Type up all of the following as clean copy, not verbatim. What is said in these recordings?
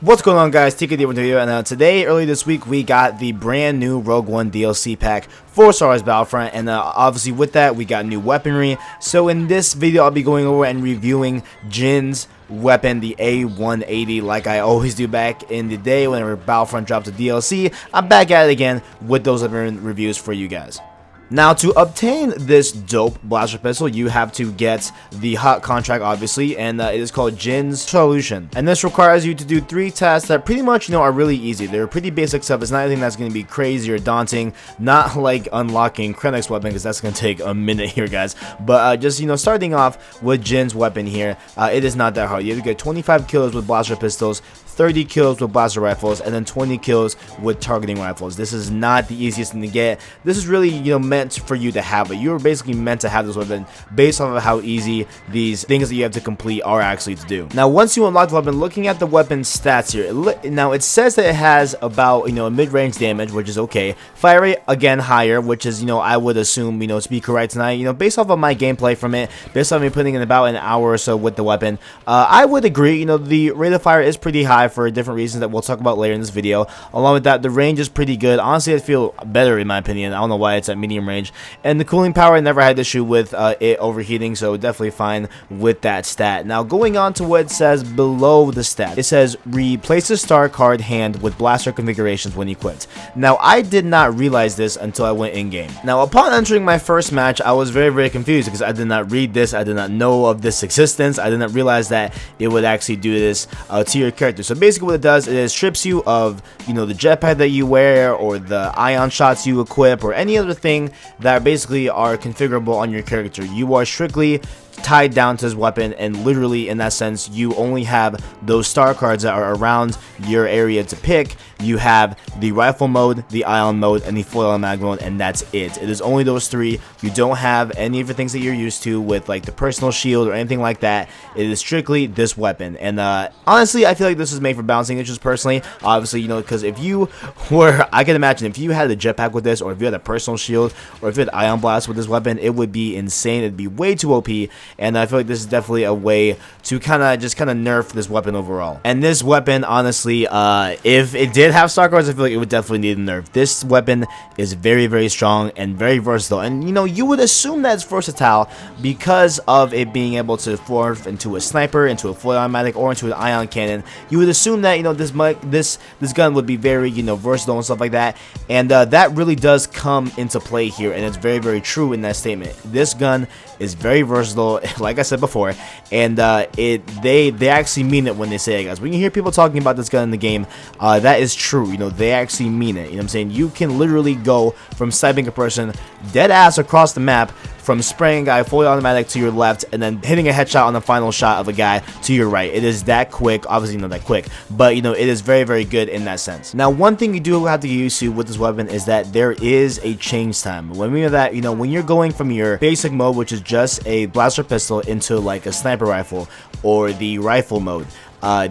What's going on, guys? TK with you, and today, early this week, we got the brand new Rogue One DLC pack for Star Wars Battlefront, and obviously with that, we got new weaponry. So in this video, I'll be going over and reviewing Jin's weapon, the A180, like I always do back in the day whenever Battlefront dropped the DLC. I'm back at it again with those weapon reviews for you guys. Now, to obtain this dope blaster pistol, you have to get the hot contract, obviously, and it is called Jin's Solution. And this requires you to do 3 tasks that pretty much, are really easy. They're pretty basic stuff. It's not anything that's going to be crazy or daunting. Not like unlocking Krennic's weapon, because that's going to take a minute here, guys. But just, starting off with Jin's weapon here, it is not that hard. You have to get 25 kills with blaster pistols, 30 kills with blaster rifles, and then 20 kills with targeting rifles. This is not the easiest thing to get. This is really, meant for you to have it. You're basically meant to have this weapon based off of how easy these things that you have to complete are actually to do. Now, once you unlock the weapon, looking at the weapon stats here, now it says that it has about, a mid-range damage, which is okay. Fire rate, again, higher, which is, I would assume, to be correct tonight. Based off of my gameplay from it, based on me putting in about an hour or so with the weapon, I would agree, the rate of fire is pretty high for different reasons that we'll talk about later in this video. Along with that, the range is pretty good. Honestly, I feel better in my opinion. I don't know why it's at medium range. And the cooling power, I never had issue with it overheating, so definitely fine with that stat. Now, going on to what it says below the stat, it says replace the star card hand with blaster configurations when equipped. Now, I did not realize this until I went in game. Now, upon entering my first match, I was very confused because I did not read this. I did not know of this existence. I did not realize that it would actually do this to your character. So basically what it does is strips you of the jetpack that you wear, or the ion shots you equip, or any other thing that basically are configurable on your character. You are strictly tied down to his weapon, and literally in that sense you only have those star cards that are around your area to pick. You have the rifle mode, the ion mode, and the full automatic mode, and that's it. It is only those 3. You don't have any of the things that you're used to with like the personal shield or anything like that. It is strictly this weapon, and honestly I feel like this is made for balancing issues personally, obviously, because if you were, I can imagine if you had a jetpack with this, or if you had a personal shield, or if you had ion blast with this weapon, it would be insane. It'd be way too OP. And I feel like this is definitely a way to kind of nerf this weapon overall. And this weapon, honestly, if it did have star cards, I feel like it would definitely need a nerf. This weapon is very strong and very versatile. And you would assume that it's versatile because of it being able to morph into a sniper, into a fully automatic, or into an ion cannon. You would assume that this gun would be very versatile and stuff like that. And that really does come into play here, and it's very true in that statement. This gun is very versatile, like I said before, and they actually mean it when they say it, guys. When you hear people talking about this gun in the game, that is true. They actually mean it. What I'm saying? You can literally go from sniping a person dead ass across the map, from spraying a guy fully automatic to your left, and then hitting a headshot on the final shot of a guy to your right. It is that quick. Obviously not that quick, but it is very good in that sense. Now, one thing you do have to get used to with this weapon is that there is a change time. When we mean that, when you're going from your basic mode, which is just a blaster pistol, into like a sniper rifle or the rifle mode,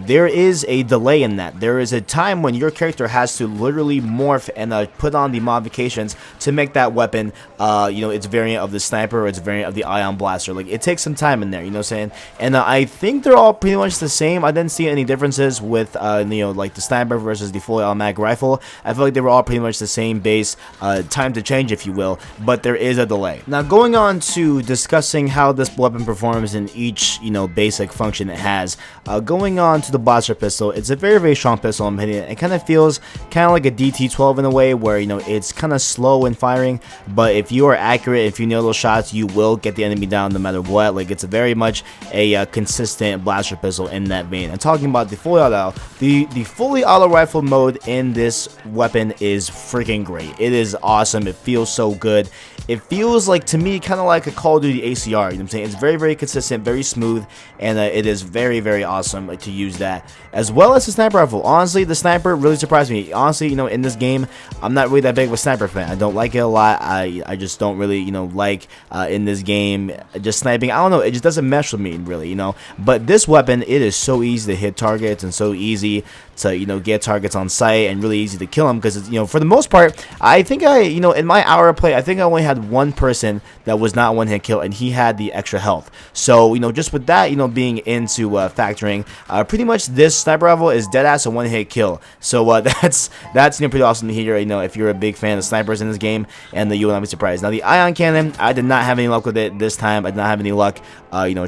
there is a delay in that. There is a time when your character has to literally morph and put on the modifications to make that weapon, its variant of the sniper, or its variant of the ion blaster. Like, it takes some time in there, you know what I'm saying? And I think they're all pretty much the same. I didn't see any differences with, like the sniper versus the fully automatic rifle. I feel like they were all pretty much the same base time to change, if you will, but there is a delay. Now, going on to discussing how this weapon performs in each, basic function it has, going on to the blaster pistol, it's a very strong pistol. I'm hitting it. It kind of feels like a DT-12 in a way, where it's kind of slow in firing, but if you are accurate, if you nail those shots, you will get the enemy down no matter what. Like, it's a very much a consistent blaster pistol in that vein. And talking about the fully auto, the fully auto rifle mode in this weapon is freaking great. It is awesome. It feels so good. It feels like, to me, kind of like a Call of Duty ACR. You know what I'm saying? It's very consistent, very smooth, and it is very awesome to use that, as well as the sniper rifle. Honestly, the sniper really surprised me. Honestly, in this game, I'm not really that big of a sniper fan. I don't like it a lot. I just don't really, like in this game, just sniping. I don't know. It just doesn't mesh with me, really, But this weapon, it is so easy to hit targets and so easy to, get targets on sight, and really easy to kill them, because it's, for the most part, I think in my hour of play, I think I only had one person that was not one hit kill, and he had the extra health. So, just with that, being into factoring, pretty much this sniper rifle is dead ass a one-hit kill. So that's pretty awesome to hear. If you're a big fan of snipers in this game, and you will not be surprised. Now the ion cannon, I did not have any luck with it this time. I did not have any luck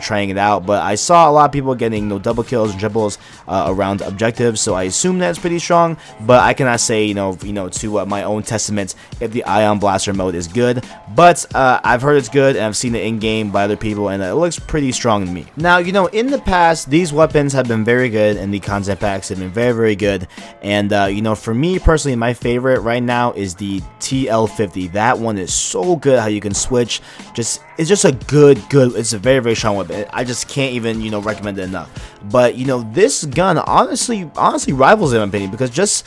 trying it out, but I saw a lot of people getting double kills and triples around objectives, so I assume that's pretty strong. But I cannot say to my own testament if the ion blaster mode is good. But I've heard it's good, and I've seen it in game by other people, and it looks pretty strong to me. Now in the past, these weapons have been very good, and the content packs have been very good. And for me personally, my favorite right now is the TL50. That one is so good. How you can switch, it's just a good. It's a very strong weapon. I just can't even recommend it enough. But this gun honestly rivals it in my opinion, because just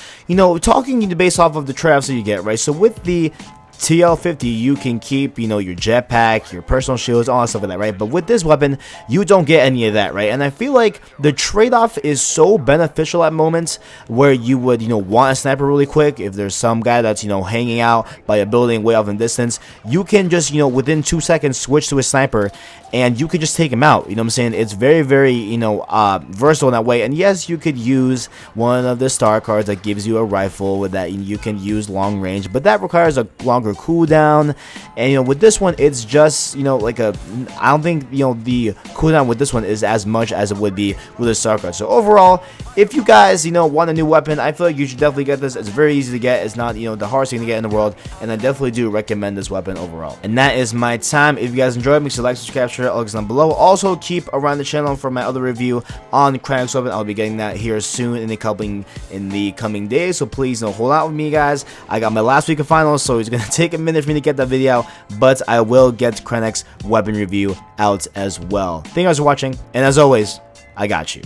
talking based off of the trade-offs that you get, right? So with the TL50, you can keep, your jetpack, your personal shields, all that stuff like that, right? But with this weapon, you don't get any of that, right? And I feel like the trade-off is so beneficial at moments where you would, want a sniper really quick. If there's some guy that's, hanging out by a building way off in distance, you can just, within 2 seconds switch to a sniper, and you could just take him out. You know what I'm saying? It's very versatile in that way. And yes, you could use one of the star cards that gives you a rifle with that you can use long range, but that requires a longer cooldown. And with this one, it's just I don't think the cooldown with this one is as much as it would be with a star card. So overall, if you guys want a new weapon, I feel like you should definitely get this. It's very easy to get. It's not the hardest thing to get in the world, and I definitely do recommend this weapon overall. And that is my time. If you guys enjoyed, make sure to like, subscribe, share, all links down below. Also keep around the channel for my other review on Cranix weapon. I'll be getting that here soon in the coming days, so please hold out with me, guys. I got my last week of finals, so it's gonna take a minute for me to get that video out, but I will get Cranix weapon review out as well. Thank you guys for watching, and as always, I got you.